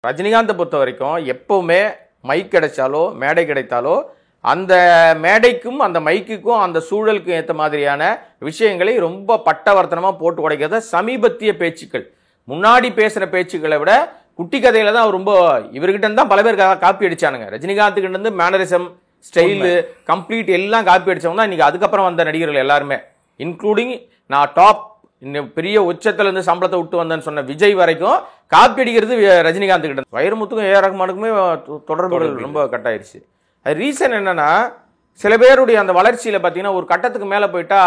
ரஜினிகாந்தை பொறுத்த வரைக்கும் எப்பவுமே மைக் கிடைச்சாலோ மேடை கிடைத்தாலோ அந்த மேடைக்கும் அந்த மைக்குக்கும் அந்த சூழலுக்கும் ஏற்ற மாதிரியான விஷயங்களை ரொம்ப பட்டவர்த்தனமாக போட்டு உடைக்கிறத சமீபத்திய பேச்சுக்கள், முன்னாடி பேசுகிற பேச்சுக்களை விட குட்டி கதையில தான் ரொம்ப இவர்கிட்ட தான் பல பேர் காப்பி அடிச்சானுங்க. ரஜினிகாந்த் இருந்து மேனரிசம், ஸ்டைலு, கம்ப்ளீட் எல்லாம் காப்பி அடிச்சவங்க தான் இன்னைக்கு அதுக்கப்புறம் வந்த நடிகர்கள் எல்லாருமே, இன்க்ளூடிங் நான் டாப் பெரிய உச்சத்துல இருந்து சம்பளத்தை விட்டு வந்தேன்னு சொன்ன விஜய் வரைக்கும் காப்பி அடிக்கிறது ரஜினிகாந்த் கிட்ட. வைரமுத்துக்கும் ஏ ரஹ்மானுக்குமே தொடர்புகள் ரொம்ப கட் ஆயிடுச்சு. அது ரீசன் என்னன்னா, சில பேருடைய அந்த வளர்ச்சியில பார்த்தீங்கன்னா ஒரு கட்டத்துக்கு மேலே போயிட்டா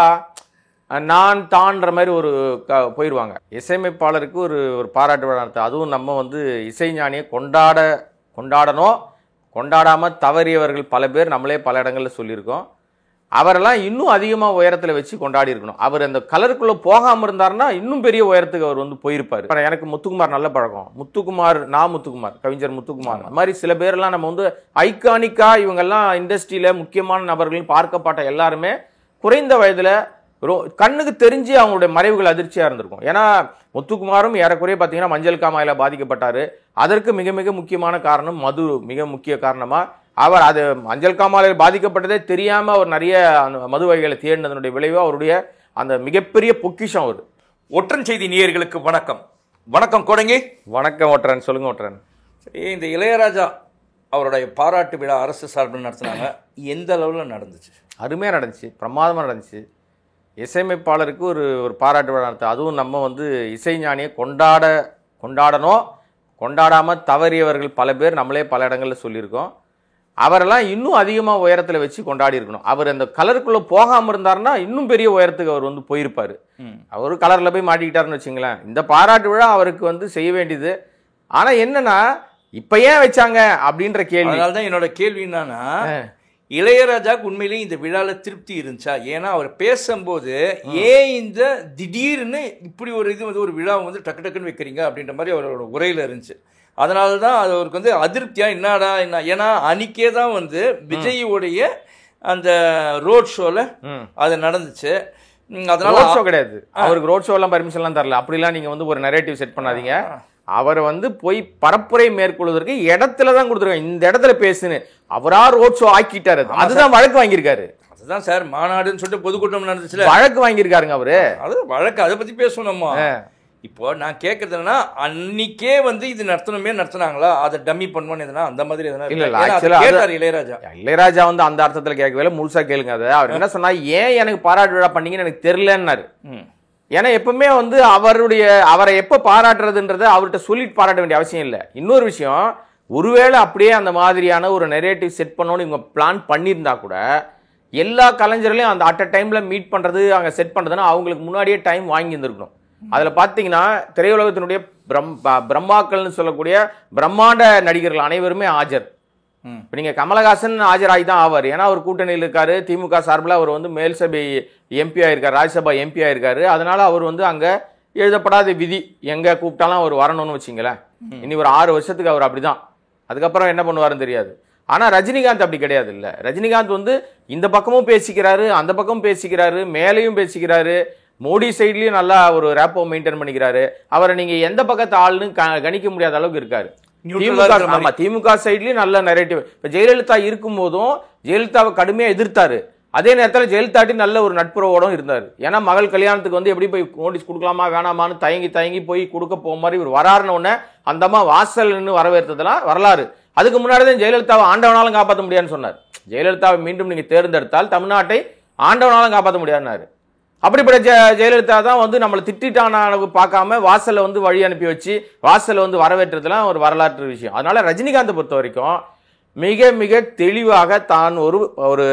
நான் தான்ற மாதிரி ஒரு போயிடுவாங்க. இசையமைப்பாளருக்கு ஒரு பாராட்டு விழா நடத்த, அதுவும் நம்ம வந்து இசைஞானியை கொண்டாடணும், கொண்டாடாமல் தவறியவர்கள் பல பேர் நம்மளே பல இடங்களில் சொல்லியிருக்கோம். அவரெல்லாம் இன்னும் அதிகமாக உயரத்தில் வச்சு கொண்டாடி இருக்கணும். அவர் அந்த கலருக்குள்ளே போகாமல் இருந்தாருன்னா இன்னும் பெரிய உயரத்துக்கு அவர் வந்து போயிருப்பார். எனக்கு முத்துக்குமார் நல்ல பழக்கம். முத்துக்குமார், கவிஞர் முத்துக்குமார், அது மாதிரி சில பேர்லாம் நம்ம வந்து ஐகானிக்கா இவங்கெல்லாம் இண்டஸ்ட்ரியில் முக்கியமான நபர்கள் பார்க்கப்பட்ட எல்லாருமே குறைந்த வயதில் கண்ணுக்கு தெரிஞ்சு அவங்களுடைய மறைவுகள் அதிர்ச்சியாக இருந்திருக்கும். ஏன்னா முத்துக்குமாரும் ஏறக்குறைய பார்த்தீங்கன்னா மஞ்சள் காமாயில பாதிக்கப்பட்டார். அதற்கு மிக மிக முக்கியமான காரணம் மது, மிக முக்கிய காரணமாக அவர் அது மஞ்சள் காமாலையில் பாதிக்கப்பட்டதே தெரியாமல் அவர் நிறைய அந்த மது வகைகளை தேடினதனுடைய விளைவு அவருடைய அந்த மிகப்பெரிய பொக்கிஷம். அவர் ஒற்றன் செய்தி நேயர்களுக்கு வணக்கம். வணக்கம் கோடங்கி. வணக்கம் ஒற்றன், சொல்லுங்க ஒற்றன். சரி, இந்த இளையராஜா அவருடைய பாராட்டு விழா அரசு சார்பில் நடத்தினாங்க. எந்த அளவில் நடந்துச்சு? அருமையாக நடந்துச்சு, பிரமாதமாக நடந்துச்சு. இசையமைப்பாளருக்கு ஒரு பாராட்டு விழா நடத்த, அதுவும் நம்ம வந்து இசைஞானியை கொண்டாடணும், கொண்டாடாமல் தவறியவர்கள் பல பேர் நம்மளே பல இடங்களில் சொல்லியிருக்கோம். அவரெல்லாம் இன்னும் அதிகமாக உயரத்தில் வச்சு கொண்டாடி இருக்கணும். அவர் அந்த கலருக்குள்ளே போகாமல் இருந்தாருன்னா இன்னும் பெரிய உயரத்துக்கு அவர் வந்து போயிருப்பார். அவர் கலரில் போய் மாட்டிக்கிட்டாருன்னு வச்சுங்களேன். இந்த பாராட்டு விழா அவருக்கு வந்து செய்ய வேண்டியது. ஆனால் என்னன்னா இப்போ ஏன் வச்சாங்க அப்படின்ற கேள்வி. அதனால தான் என்னோட கேள்வி என்னன்னா, இளையராஜாவுக்கு உண்மையிலேயே இந்த விழாவில் திருப்தி இருந்துச்சா? ஏன்னா அவர் பேசும்போது ஏன் இந்த திடீர்னு இப்படி ஒரு இது வந்து ஒரு விழாவை வந்து டக்கு டக்குன்னு வைக்கிறீங்க அப்படின்ற மாதிரி அவரோட உரையில் இருந்துச்சு. அதனால தான் அது அவருக்கு வந்து அதிருப்தியாக என்ன ஏன்னா அன்னைக்கே தான் வந்து விஜயோடைய அந்த ரோட் ஷோவில் அது நடந்துச்சு. அதனால ரோட் ஷோ கிடையாது, அவருக்கு ரோட் ஷோலாம் பர்மிஷன்லாம் தரல. அப்படிலாம் நீங்கள் வந்து ஒரு நரேட்டிவ் செட் பண்ணாதீங்க. அவரை வந்து போய் பரப்புரை மேற்கொள்வதற்கு இடத்துல தான் கொடுத்துருக்காங்க. இந்த இடத்துல பேசுன்னு அவரா ரோட் ஷோ ஆக்கிட்டாரு. அதுதான் வழக்கு வாங்கியிருக்காரு. அதுதான் சார், மாநாடுன்னு சொல்லிட்டு பொதுக்கூட்டம் நடந்துச்சுல, வழக்கு வாங்கியிருக்காருங்க அவரு. அது வழக்கு, அதை பத்தி பேசணுமா? இப்போ நான் கேட்கறது என்னன்னா, அன்னைக்கே வந்து இது நடத்தினாங்களா, அதை டம்மி பண்ணுவான்னு எதுனா அந்த மாதிரி எதனா இல்ல. இளையராஜா வந்து அந்த அர்த்தத்துல கேட்கவே முழுசா கேளுங்க. அதை அவர் என்ன சொன்னா, ஏன் எனக்கு பாராட்டு விழா பண்ணீங்கன்னு எனக்கு தெரியலன்னாரு. ஏன்னா எப்பவுமே வந்து அவரை எப்ப பாராட்டுறதுன்றத அவர்கிட்ட சொல்லிட்டு பாராட்ட வேண்டிய அவசியம் இல்லை. இன்னொரு விஷயம், ஒருவேளை அப்படியே அந்த மாதிரியான ஒரு நெரேட்டிவ் செட் பண்ணணும்னு இவங்க பிளான் பண்ணியிருந்தா கூட எல்லா கலைஞர்களையும் அந்த அட் அ டைம்ல மீட் பண்றது, அங்க செட் பண்றதுன்னா அவங்களுக்கு முன்னாடியே டைம் வாங்கி இருந்திருக்கணும். அதுல பாத்தீங்கன்னா திரையுலகத்தினுடைய பிரம்மாக்கள்னு சொல்லக்கூடிய பிரம்மாண்ட நடிகர்கள் அனைவருமே ஆஜர். நீங்க கமலஹாசன் ஆஜராகி தான் ஆவார். ஏன்னா அவர் கூட்டணியில் இருக்காரு. திமுக சார்பில் அவர் வந்து மேல் சபை எம்பி ஆயிருக்காரு, ராஜ்யசபா எம்பி ஆயிருக்காரு. அதனால அவர் வந்து அங்க எழுதப்படாத விதி, எங்க கூப்பிட்டாலும் அவர் வரணும்னு வச்சுங்களேன். இனி ஒரு 6 வருஷத்துக்கு அவர் அப்படிதான். அதுக்கப்புறம் என்ன பண்ணுவாருன்னு தெரியாது. ஆனா ரஜினிகாந்த் அப்படி கிடையாது. இல்ல, ரஜினிகாந்த் வந்து இந்த பக்கமும் பேசிக்கிறாரு, அந்த பக்கமும் பேசிக்கிறாரு, மேலையும் பேசிக்கிறாரு, மோடி சைட்லயும் நல்லா ஒரு ரேப்போ மெயின்டைன் பண்ணிக்கிறாரு. அவரை நீங்க எந்த பக்கத்து ஆளுன்னு கணிக்க முடியாத அளவுக்கு இருக்காரு. திமுக சைட்லயும் நல்ல நரேட்டிவ். இப்ப ஜெயலலிதா இருக்கும் போதும் ஜெயலலிதாவை கடுமையா எதிர்த்தாரு. அதே நேரத்தில் ஜெயலலிதாட்டி நல்ல ஒரு நட்புறவோடும் இருந்தார். ஏன்னா மகள் கல்யாணத்துக்கு வந்து எப்படி போய் நோட்டீஸ் கொடுக்கலாமா வேணாமான்னு தயங்கி போய் கொடுக்க போக மாதிரி இவர் வராருன்னு உடனே அந்தம்மா வாசல் வரவேற்றதெல்லாம் வரலாறு. அதுக்கு முன்னாடி தான் ஜெயலலிதாவை ஆண்டவனாலும் காப்பாற்ற முடியாதுன்னு சொன்னார். ஜெயலலிதாவை மீண்டும் நீங்க தேர்ந்தெடுத்தால் தமிழ்நாட்டை ஆண்டவனாலும் காப்பாற்ற முடியாதுன்னாரு. அப்படிப்பட்ட ஜெயலலிதா தான் வந்து நம்மளை திட்டான அளவு பார்க்காம வாசல்ல வந்து வழி அனுப்பி வச்சு வாசல்ல வந்து வரவேற்றதுலாம் ஒரு வரலாற்று விஷயம். அதனால ரஜினிகாந்தை பொறுத்த வரைக்கும் மிக மிக தெளிவாக தான் ஒரு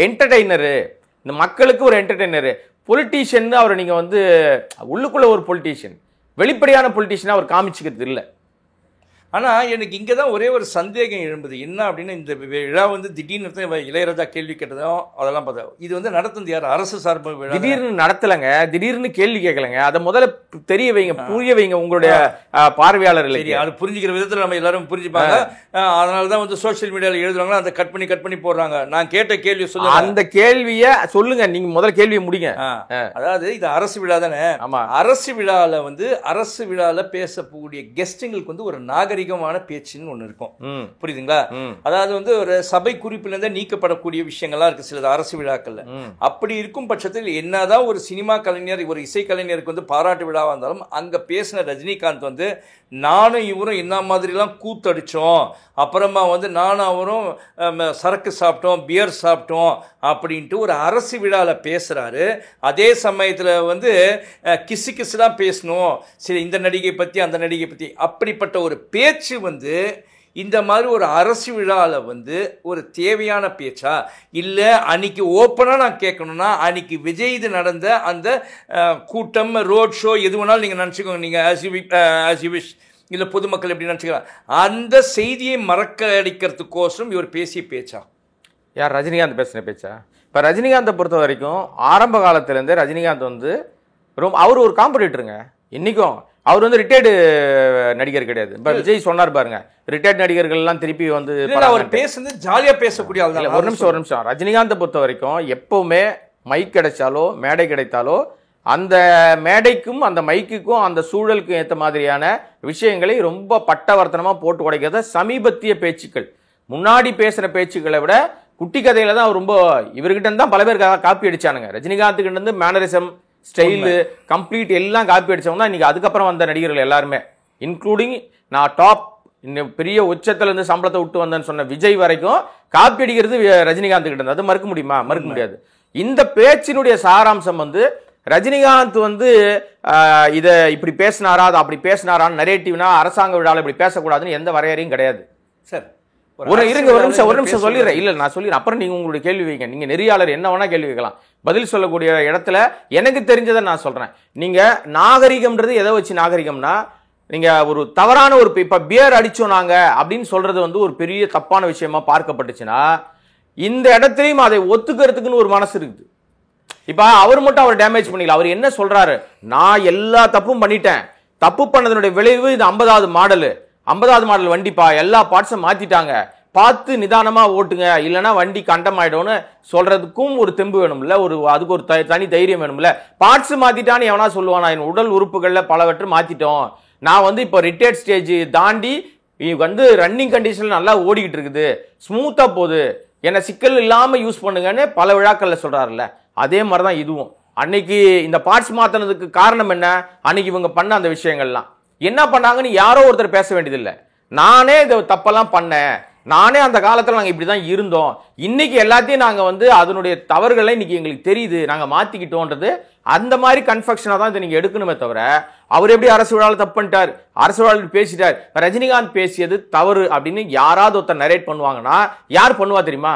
என்டர்டெய்னரு, இந்த மக்களுக்கு ஒரு என்டர்டெய்னரு, பொலிட்டீஷியன். அவரை நீங்க வந்து உள்ளுக்குள்ள ஒரு பொலிட்டீஷியன், வெளிப்படையான பொலிட்டீஷியனா அவர் காமிச்சுக்கிறது இல்லை. ஆனால் எனக்கு இங்கே தான் ஒரே ஒரு சந்தேகம் எழும்புது. என்ன அப்படின்னா, இந்த விழா வந்து திடீர்னு இளையராஜா கேள்வி கேட்டதும் அதெல்லாம் பார்த்தா இது வந்து நடத்துது யார்? அரசு சார்பு விழா. திடீர்னு நடத்தலைங்க, திடீர்னு கேள்வி கேட்கலங்க. அதை முதல்ல தெரிய வைங்க, புரிய வைங்க உங்களுடைய பார்வையாளர்கள். அது புரிஞ்சுக்கிற விதத்தில் நம்ம எல்லாரும் புரிஞ்சுப்பாங்க. அதனால தான் வந்து சோசியல் மீடியாவில் எழுதுறாங்களா, அதை கட் பண்ணி போடுறாங்க. நான் கேட்ட கேள்வி சொல்லுங்க, அந்த கேள்வியை சொல்லுங்க. நீங்க முதல்ல கேள்வியை முடிங்க. அதாவது இது அரசு விழா தானே. ஆமா, அரசு விழாவில் வந்து அரசு விழாவில் பேசக்கூடிய கெஸ்ட்டுங்களுக்கு வந்து ஒரு நாகரிக நாகரிகமான பேச்சுன்னு ஒண்ணு இருக்கும். புரியுதுங்களா? அதாவது வந்து ஒரு சபை குறிப்பிலிருந்தே நீக்கப்படக்கூடிய விஷயங்கள்லாம் இருக்கு சில அரசு விழாக்கள்ல. அப்படி இருக்கும் பட்சத்தில் என்னதான் ஒரு சினிமா கலைஞர் ஒரு இசை கலைஞருக்கு வந்து பாராட்டு விழாவா இருந்தாலும் அங்க பேசின ரஜினிகாந்த் வந்து நானும் இவரும் என்ன மாதிரிலாம் கூத்தடிச்சோம், அப்புறமா வந்து நானும் அவரும் சரக்கு சாப்பிட்டோம், பியர் சாப்பிட்டோம் அப்படின்ட்டு ஒரு அரசு விழாவில் பேசுகிறாரு. அதே சமயத்தில் வந்து கிசு கிசுலாம் பேசணும், சரி இந்த நடிகை பற்றி அந்த நடிகை பற்றி, அப்படிப்பட்ட ஒரு பேச்சு வந்து இந்த மாதிரி ஒரு அரசு விழாவில் வந்து ஒரு தேவையான பேச்சா? இல்லை அன்னைக்கு ஓப்பனாக நான் கேட்கணும்னா அன்னைக்கு விஜய் இது நடந்த அந்த கூட்டம் ரோட் ஷோ எது வேணாலும் நீங்கள் நினச்சிக்கோங்க, நீங்கள் ஆஸ் யூ விஷ், இல்லை பொதுமக்கள் எப்படி நினச்சிக்கலாம், அந்த செய்தியை மறக்க அடிக்கிறதுக்கோசரம் இவர் பேசிய பேச்சா? யார் ரஜினிகாந்த் பேசின பேச்சா? இப்போ ரஜினிகாந்தை பொறுத்த வரைக்கும் ஆரம்ப காலத்திலேருந்தே ரஜினிகாந்த் வந்து அவர் ஒரு காம்படிட்டருங்க. இன்றைக்கும் அவர் வந்து ரிட்டையர்டு நடிகர் கிடையாது. இப்போ விஜய் சொன்னார் பாருங்க, ரிட்டையர்ட் நடிகர்கள் எல்லாம் திருப்பி வந்து அவர் பேசுறது ஜாலியாக பேசக்கூடிய ஆள் தான். ஒரு நிமிஷம் ரஜினிகாந்தை பொறுத்த வரைக்கும் எப்பவுமே மைக் கிடைச்சாலோ மேடை கிடைத்தாலோ அந்த மேடைக்கும் அந்த மைக்குக்கும் அந்த சூழலுக்கும் ஏற்ற மாதிரியான விஷயங்களை ரொம்ப பட்டவர்த்தனமாக போட்டு உடைக்கிறத சமீபத்திய பேச்சுக்கள், முன்னாடி பேசுகிற பேச்சுக்களை விட குட்டி கதையில தான் அவர் ரொம்ப இவர்கிட்ட தான் பல பேர் காப்பி அடிச்சானுங்க. ரஜினிகாந்த் கிட்ட இருந்து மேனரிசம் ஸ்டைலு கம்ப்ளீட் எல்லாம் காப்பி அடிச்சவங்க இன்னைக்கு அதுக்கப்புறம் வந்த நடிகர்கள் எல்லாருமே, இன்க்ளூடிங் நான் டாப் பெரிய உச்சத்துல இருந்து சம்பளத்தை விட்டு வந்தேன்னு சொன்ன விஜய் வரைக்கும் காப்பி அடிக்கிறது ரஜினிகாந்த் கிட்ட இருந்து. அது மறுக்க முடியுமா? மறுக்க முடியாது. இந்த பேச்சினுடைய சாராம்சம் வந்து ரஜினிகாந்த் வந்து இதை இப்படி பேசினாரா அதை அப்படி பேசினாரான்னு நரேட்டிவ்னா அரசாங்க விழாவில் இப்படி பேசக்கூடாதுன்னு எந்த வரையறையும் கிடையாது. சார் ஒரு நிமிஷம் சொல்லிடுறேன். இல்ல நான் சொல்லிடுறேன், அப்புறம் நீங்க உங்களுடைய கேள்வி வைங்க. நீங்க நெறியாளர் என்ன வேணா கேள்வி வைக்கலாம், பதில் சொல்லக்கூடிய இடத்துல எனக்கு தெரிஞ்சதை நான் சொல்றேன். நீங்க நாகரிகம்ன்றது எதை வச்சு நாகரிகம்னா, நீங்க ஒரு தவறான ஒரு இப்ப பியர் அடிச்சோம் நாங்க அப்படின்னு சொல்றது வந்து ஒரு பெரிய தப்பான விஷயமா பார்க்கப்பட்டுச்சுன்னா இந்த இடத்துலயும் அதை ஒத்துக்கிறதுக்குன்னு ஒரு மனசு இருக்குது. இப்ப அவர் மட்டும் அவர் டேமேஜ் பண்ணிக்கல. அவர் என்ன சொல்றாரு, நான் எல்லா தப்பும் பண்ணிட்டேன், தப்பு பண்ணதனுடைய விளைவு இது 50வது மாடல் வண்டிப்பா, எல்லா பார்ட்ஸும் மாத்திட்டாங்க, பார்த்து நிதானமா ஓட்டுங்க, இல்லைன்னா வண்டி கண்டம் ஆயிடும்னு சொல்றதுக்கும் ஒரு தெம்பு வேணும்ல, அதுக்கு ஒரு தனி தைரியம் வேணும்ல. பார்ட்ஸ் மாத்திட்டான்னு எவனா சொல்லுவானா? என் உடல் உறுப்புகள்ல பலவற்றை மாத்திட்டோம், நான் வந்து இப்போ ரிட்டையர்ட் ஸ்டேஜ் தாண்டி வந்து ரன்னிங் கண்டிஷன்ல நல்லா ஓடிக்கிட்டு இருக்குது, ஸ்மூத்தா போகுது, என்ன சிக்கல் இல்லாம யூஸ் பண்ணுங்கன்னு பல விழாக்கள்ல சொல்றாருல்ல. அதே மாதிரிதான் இதுவும். அன்னைக்கு இந்த பார்ட்ஸ் மாத்தினதுக்கு காரணம் என்ன? அன்னைக்கு இவங்க பண்ண அந்த விஷயங்கள்லாம் என்ன பண்ணாங்கன்னு யாரோ ஒருத்தர் பேச வேண்டியதில்லை. நானே இந்த தப்பெல்லாம் பண்ணேன், நானே அந்த காலத்துல நாங்க இப்படிதான் இருந்தோம், இன்னைக்கு எல்லாத்தையும் நாங்க வந்து அதனுடைய தவறுகளை இன்னைக்கு எங்களுக்கு தெரியுது, நாங்க மாத்திக்கிட்டோன்றது அந்த மாதிரி கன்ஃபெக்ஷனா தான் இதை நீங்க எடுக்கணுமே தவிர, அவர் எப்படி அரசு விழாவில் தப்பு பண்ணிட்டார், அரசு விழாவில் பேசிட்டார், ரஜினிகாந்த் பேசியது தவறு அப்படின்னு யாராவது ஒருத்தர் நரேட் பண்ணுவாங்கன்னா யார் பண்ணுவா தெரியுமா?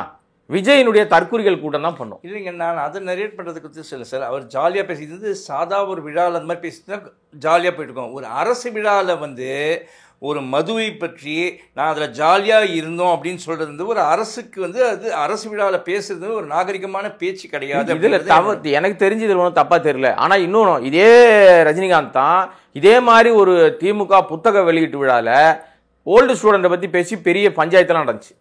விஜயினுடைய தற்குறிகள் கூட்டம் தான் பண்ணும். இல்லைங்க, நான் அதை நரேட் பண்ணுறதுக்கு சொல்ல சார், அவர் ஜாலியாக பேசிது சாதா ஒரு விழாவில் அந்த மாதிரி பேசினா ஜாலியாக போயிட்டுருக்கோம். ஒரு அரசு விழாவில் வந்து ஒரு மதுவை பற்றி நான் அதில் ஜாலியாக இருந்தோம் அப்படின்னு சொல்கிறது வந்து ஒரு அரசுக்கு வந்து அது அரசு விழாவில் பேசுறது ஒரு நாகரிகமான பேச்சு கிடையாது. இதில் தவறு எனக்கு தெரிஞ்சு இதில் ஒன்றும் தப்பாக தெரியல. ஆனால் இன்னொன்று, இதே ரஜினிகாந்த் தான் இதே மாதிரி ஒரு திமுக புத்தக வெளியீட்டு விழாவில் ஓல்டு ஸ்டூடெண்ட்டை பற்றி பேசி பெரிய பஞ்சாயத்தெல்லாம் நடந்துச்சு.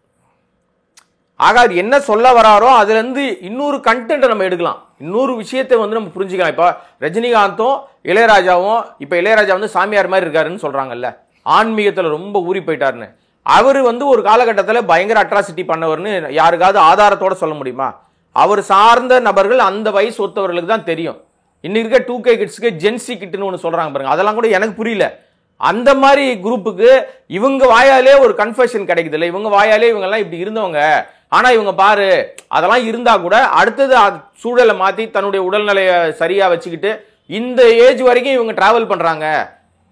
ஆக அது என்ன சொல்ல வராரோ அதுல இருந்து இன்னொரு கண்டென்ட்டை நம்ம எடுக்கலாம், இன்னொரு விஷயத்தை வந்து நம்ம புரிஞ்சுக்கலாம். இப்போ ரஜினிகாந்தும் இளையராஜாவும், இப்போ இளையராஜா வந்து சாமியார் மாதிரி இருக்காருன்னு சொல்றாங்கல்ல, ஆன்மீகத்தில் ரொம்ப ஊறி போயிட்டாருன்னு. அவர் வந்து ஒரு காலகட்டத்தில் பயங்கர அட்ராசிட்டி பண்ணவர்னு யாருக்காவது ஆதாரத்தோட சொல்ல முடியுமா? அவர் சார்ந்த நபர்கள் அந்த வயசு ஒத்தவர்களுக்கு தான் தெரியும். இன்னைக்கு இருக்க 2K கிட்ஸ்க்கு ஜென்சி கிட்னு ஒன்று சொல்றாங்க பாருங்க, அதெல்லாம் கூட எனக்கு புரியல. அந்த மாதிரி குரூப்புக்கு இவங்க வாயாலே ஒரு கன்ஃபெஷன் கிடைக்குது இல்லை, இவங்க வாயாலே இவங்கெல்லாம் இப்படி இருந்தவங்க, ஆனா இவங்க பாரு அதெல்லாம் இருந்தா கூட அடுத்தது சூழலை மாத்தி தன்னுடைய உடல்நிலையை சரியா வச்சுக்கிட்டு இந்த ஏஜ் வரைக்கும் இவங்க டிராவல் பண்றாங்க.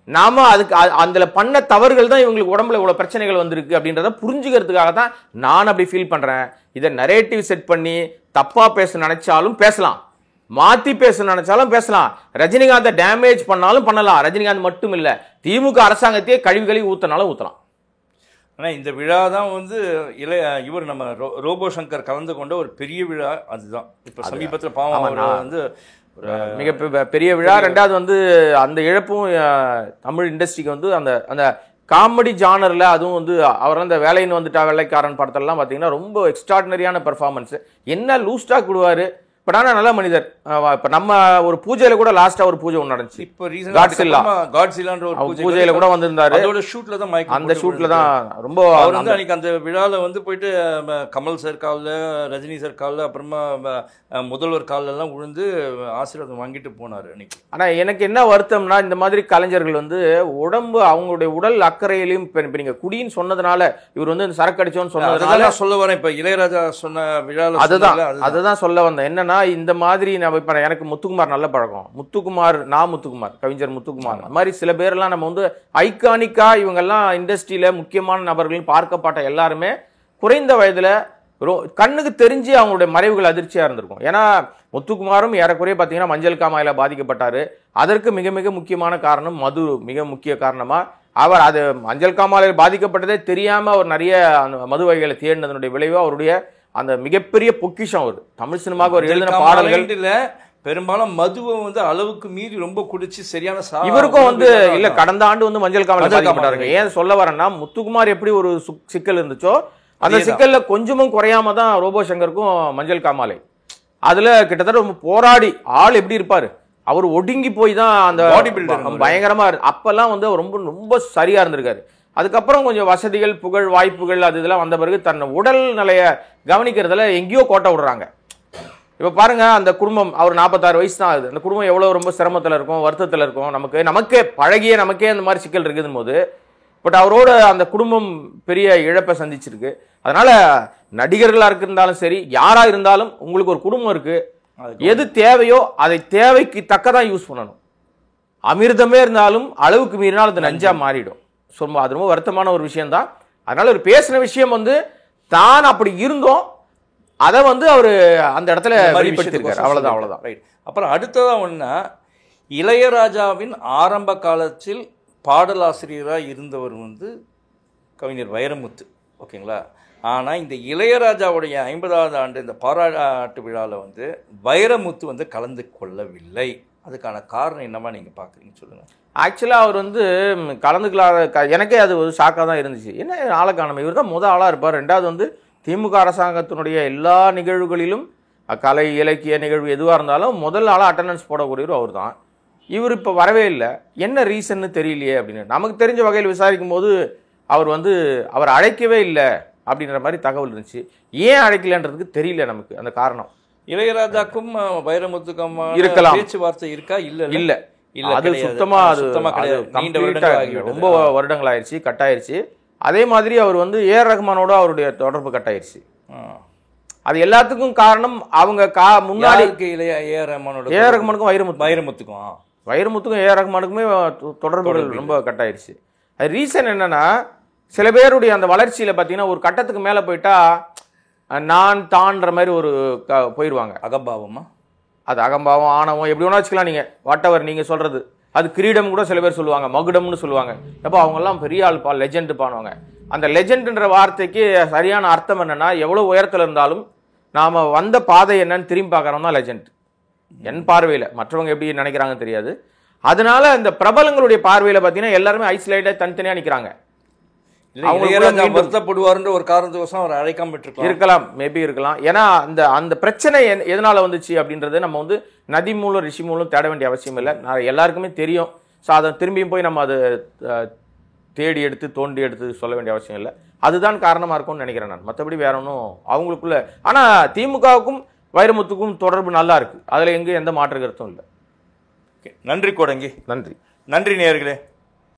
நாம அதுக்கு அதுல பண்ண தவறுகள் தான் இவங்களுக்கு உடம்புல இவ்வளவு பிரச்சனைகள் வந்திருக்கு அப்படின்றத புரிஞ்சுக்கிறதுக்காக தான் நான் அப்படி ஃபீல் பண்றேன். இதை நரேட்டிவ் செட் பண்ணி தப்பா பேச நினைச்சாலும் பேசலாம், மாத்தி பேச நினைச்சாலும் பேசலாம், ரஜினிகாந்தை டேமேஜ் பண்ணாலும் பண்ணலாம். ரஜினிகாந்த் மட்டும் இல்ல, திமுக அரசாங்கத்தையே கழுவி ஊத்தினாலும் ஊத்தலாம். ஆனால் இந்த விழா தான் வந்து இவர் நம்ம ரோபோ சங்கர் கலந்து கொண்ட ஒரு பெரிய விழா. அதுதான் இப்போ சமீபத்தில் பாவம் வந்து மிக பெரிய விழா. ரெண்டாவது வந்து அந்த இழப்பும் தமிழ் இண்டஸ்ட்ரிக்கு வந்து அந்த அந்த காமெடி ஜானர்ல அதுவும் வந்து அவர் அந்த வேலைன்னு வந்துட்டா வெள்ளைக்காரன் படத்தெல்லாம் பார்த்தீங்கன்னா ரொம்ப எக்ஸ்ட்ராடினரியான பெர்ஃபார்மன்ஸ். என்ன லூஸ்டாக் விடுவாரு, பட் ஆனா நல்ல மனிதர். இப்ப நம்ம ஒரு பூஜையில கூட லாஸ்டா ஒரு பூஜை ஒன்று நடந்துச்சு. இப்போ காட்ஸில்லான்ற ஒரு பூஜையில கூட வந்திருந்தாரு. அதோட ஷூட்ல தான் அந்த ஷூட்ல தான் ரொம்ப அவர் வந்து அன்னைக்கு அந்த விழாவில் வந்து போயிட்டு கமல் சார் காலில், ரஜினி சார் காலில், அப்புறமா முதல்வர் காலில் எல்லாம் விழுந்து ஆசீர்வாதம் வாங்கிட்டு போனார் அன்னைக்கு. ஆனா எனக்கு என்ன வருத்தம்னா, இந்த மாதிரி கலைஞர்கள் வந்து உடம்பு அவங்களுடைய உடல் அக்கறையிலையும் இப்ப நீங்க குடின்னு சொன்னதுனால இவர் வந்து இந்த சரக்கு அடிச்சோன்னு சொன்னதுனால சொல்ல வரேன். இப்ப இளையராஜா சொன்ன விழாவில் அதுதான் சொல்ல வந்தேன். என்னன்னா, இந்த மாதிரி நம்ம இப்ப எனக்கு முத்துக்குமார் நல்ல பழக்கம். முத்துக்குமார் கவிஞர் முத்துக்குமார் அந்த மாதிரி சில பேர்லாம் நம்ம வந்து ஐகானிக்கா இவங்கெல்லாம் இண்டஸ்ட்ரியில முக்கியமான நபர்கள் பார்க்கப்பட்ட எல்லாருமே குறைந்த வயதுல கண்ணுக்கு தெரிஞ்சு அவங்களுடைய மறைவுகள் அதிர்ச்சியா இருந்திருக்கும். ஏன்னா முத்துக்குமாரும் ஏறக்குறைய பாத்தீங்கன்னா மஞ்சள் காமாயில பாதிக்கப்பட்டாரு. அதற்கு மிக மிக முக்கியமான காரணம் மது, மிக முக்கிய காரணமா அவர் அது மஞ்சள் காமாலையில் பாதிக்கப்பட்டதே தெரியாம அவர் நிறைய அந்த மது வகைகளை தேடினதனுடைய விளைவு அவருடைய அந்த மிகப்பெரிய பொக்கிஷம். அவர் தமிழ் சினிமாவுக்கு ஒரு எழுதின பாடல்கள் பெரும்பாலும் மதுவை வந்து அளவுக்கு மீறி ரொம்ப குடிச்சு சரியான இவருக்கும் வந்து இல்ல கடந்த ஆண்டு வந்து மஞ்சள் காமாலை பாதிக்கப்பட்டாருங்க. ஏன் சொல்ல வரேன்னா, முத்துக்குமார் எப்படி ஒரு சிக்கல் இருந்துச்சோ அந்த சிக்கல்ல கொஞ்சமும் குறையாம தான் ரோபோ சங்கருக்கும் மஞ்சள் காமாலை. அதுல கிட்டத்தட்ட ரொம்ப போராடி ஆள் எப்படி இருப்பாரு, அவர் ஒடுங்கி போய் தான் அந்த பயங்கரமா அப்பெல்லாம் வந்து ரொம்ப ரொம்ப சரியா இருந்திருக்காரு. அதுக்கப்புறம் கொஞ்சம் வசதிகள், புகழ், வாய்ப்புகள் அது இதெல்லாம் வந்த பிறகு தன் உடல் நிலைய கவனிக்கிறதுல எங்கேயோ கோட்டை விடுறாங்க. இப்ப பாருங்க, அந்த குடும்பம் அவர் 46 வயசு தான் ஆகுது. அந்த குடும்பம் எவ்வளவு ரொம்ப சிரமத்துல இருக்கும், வருத்தத்துல இருக்கும். நமக்கே பழகிய நமக்கே அந்த மாதிரி சிக்கல் இருக்குதும் போது, பட் அவரோட அந்த குடும்பம் பெரிய இழப்பை சந்திச்சிருக்கு. அதனால நடிகர்களா இருந்தாலும் சரி, யாரா இருந்தாலும் உங்களுக்கு ஒரு குடும்பம் இருக்கு. எது தேவையோ அதை தேவைக்கு தக்கதான் யூஸ் பண்ணணும். அமிர்தமே இருந்தாலும் அளவுக்கு மீறினால் அது நஞ்சா மாறிடும். அது ரொம்ப வருத்தமான ஒரு விஷயம் தான். அதனால ஒரு பேசின விஷயம் வந்து தான் அப்படி இருந்தோம், அதை வந்து அவரு அந்த இடத்துல வெளிப்படுத்திருக்காரு. அவ்வளவுதான். ரைட். அப்புறம் அடுத்ததா ஒண்ணா, இளையராஜாவின் ஆரம்ப காலத்தில் பாடலாசிரியராக இருந்தவர் வந்து கவிஞர் வைரமுத்து. ஓகேங்களா? ஆனால் இந்த இளையராஜாவுடைய 50வது ஆண்டு இந்த பாராட்டு விழாவில் வந்து வைரமுத்து வந்து கலந்து கொள்ளவில்லை. அதுக்கான காரணம் என்னவா நீங்கள் பார்க்குறீங்கன்னு சொல்லுங்கள். ஆக்சுவலாக அவர் வந்து கலந்துக்கலாத எனக்கே அது ஒரு ஷாக்காக தான் இருந்துச்சு. என்ன ஆளை காணாமல், இவர் தான் முதல் ஆளாக இருப்பார். ரெண்டாவது வந்து திமுக அரசாங்கத்தினுடைய எல்லா நிகழ்வுகளிலும் கலை இலக்கிய நிகழ்வு எதுவாக இருந்தாலும் முதல் ஆளாக அட்டண்டன்ஸ் போடக்கூடியவர் அவர் தான். இவர் இப்போ வரவே இல்லை, என்ன ரீசன்னு தெரியலையே அப்படின்னு நமக்கு தெரிஞ்ச வகையில் விசாரிக்கும் போது அவர் அழைக்கவே இல்லை அப்படின்ற மாதிரி தகவல் இருந்துச்சு. ஏன் அழைக்கலன்றதுக்கு தெரியல நமக்கு அந்த காரணம். இளையராஜாக்கும் வைரமுத்துக்கும் இருக்கலாம் பேச்சுவார்த்தை இருக்கா? இல்ல அது சுத்தமா ரொம்ப வருடங்கள் ஆயிடுச்சு, கட்டாயிருச்சு. அதே மாதிரி அவர் வந்து ஏஆர் ரஹ்மானோட அவருடைய தொடர்பு கட்டாயிருச்சு. அது எல்லாத்துக்கும் காரணம் அவங்க முன்னாடி ஏஆர் ரஹ்மானுக்கும் வைரமுத்துக்கும் ஏஆர் ரஹ்மானுக்குமே தொடர்புகள் ரொம்ப கட்டாயிருச்சு. அது ரீசன் என்னன்னா, சில பேருடைய அந்த வளர்ச்சியில பாத்தீங்கன்னா ஒரு கட்டத்துக்கு மேல போயிட்டா நான் தான்ற மாதிரி ஒரு போயிடுவாங்க. அகம்பாவமா? அது அகம்பாவம், ஆணவம், எப்படி வேணா வச்சுக்கலாம் நீங்க, வாட்டவர் நீங்க சொல்றது. அது கிரீடம் கூட சில பேர் சொல்லுவாங்க, மகுடம்னு சொல்லுவாங்க. அப்போ அவங்க எல்லாம் பெரிய ஆள் லெஜெண்ட் பானுவாங்க. அந்த லெஜெண்ட்ன்ற வார்த்தைக்கு சரியான அர்த்தம் என்னன்னா, எவ்வளவு உயரத்துல இருந்தாலும் நாம வந்த பாதை என்னன்னு திரும்பி பார்க்கறோம் தான் லெஜெண்ட். என் பார்வையில, மற்றவங்க எப்படி நினைக்கிறாங்க தெரியாது. அதனால இந்த பிரபலங்களுடைய பார்வையில பாத்தீங்கன்னா எல்லாருமே ஐசோலேட்டா தனித்தனியா நிக்கிறாங்க. வருத்தப்படுவார்ன்ற ஒரு காரணத்துக்கோசம் அவர் அழைக்காம இருக்கலாம், மேபி இருக்கலாம். ஏன்னா அந்த பிரச்சனை எதனால வந்துச்சு அப்படின்றது நம்ம வந்து நதி மூலம் ரிஷி மூலம் தேட வேண்டிய அவசியம் இல்லை, எல்லாருக்குமே தெரியும். ஸோ அதை திரும்பியும் போய் நம்ம அதை தேடி எடுத்து தோண்டி எடுத்து சொல்ல வேண்டிய அவசியம் இல்லை. அதுதான் காரணமா இருக்கும்னு நினைக்கிறேன் நான். மற்றபடி வேற ஒன்றும் அவங்களுக்குள்ள. ஆனா திமுகவுக்கும் வைரமுத்துக்கும் தொடர்பு நல்லா இருக்கு, அதுல எந்த மாற்று கருத்தும் இல்லை. நன்றி கோடங்கி. நன்றி நேயர்களே.